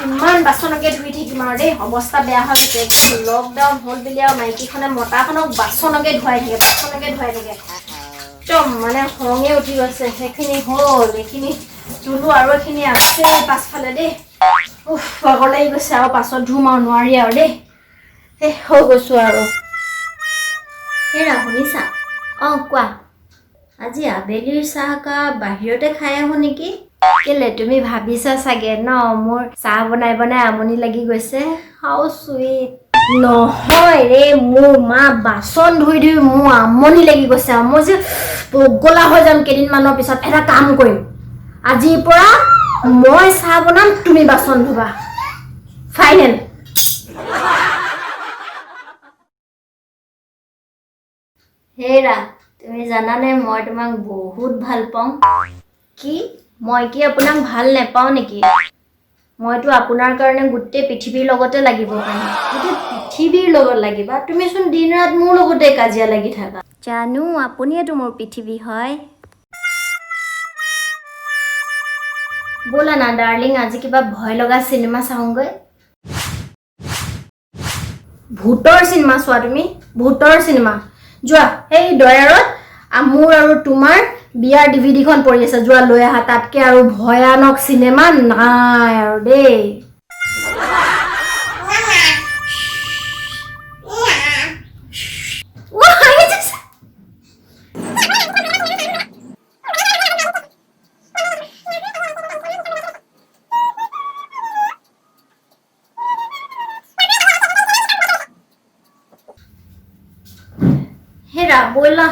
কিমান বাচনকে ধুই থাকিম আৰু দেই অৱস্থা বেয়া হৈ গৈছে লকডাউন হ'ল বুলি আৰু মাইকীখনে মতাখনক বাচনকে ধুৱাই থাকে একদম মানে খঙে উঠি গৈছে সেইখিনি হ'ল এইখিনি ধুলো আৰু এইখিনি আছে পাছফালে দেই ভাগৰ লাগি গৈছে আৰু পাছত ধুম আৰু নোৱাৰি আৰু দেই শেষ হৈ গৈছো আৰু হেৰা শুনিছা কোৱা আজি আবেলিৰ চাহকাপ বাহিৰতে খাই আহো নেকি কেলে তুমি ভাবিছা চাগে ন মোৰ চাহ বনাই আমনি লাগি গৈছে হাউ চুইট নহয় ৰে মোৰ মা বাচন ধুই মোৰ আমনি লাগি গৈছে আৰু মই যে পগলা হৈ যাম কেইদিনমানৰ পিছত এটা কাম কৰিম আজিৰ পৰা মই চাহ বনাম তুমি বাচন ধুবা ফাইনেল হেৰা তুমি জানানে মই তোমাক বহুত ভাল পাওঁ কি মই কি আপোনাক ভাল নেপাওঁ নেকি মইতো আপোনাৰ কাৰণে গোটেই পৃথিৱীৰ লগতে লাগিব পাৰিম গোটেই পৃথিৱীৰ লগত লাগিবা তুমিচোন দিন ৰাত মোৰ লগতে কাজিয়া লাগি থাকা জানো আপুনিয়েতো মোৰ পৃথিৱী হয় ব'লা না ডাৰ্লিং আজি কিবা ভয় লগা চিনেমা চাওঁগৈ ভূতৰ চিনেমা চোৱা তুমি ভূতৰ চিনেমা যোৱা সেই ডয়াৰত মোৰ আৰু তোমাৰ বিয়াৰ ডিভিডিখন পৰি আছে যোৱা লৈ আহা তাতকে আৰু ভয়ানক চিনেমা নাই আৰু দেই হেৰা ব'লা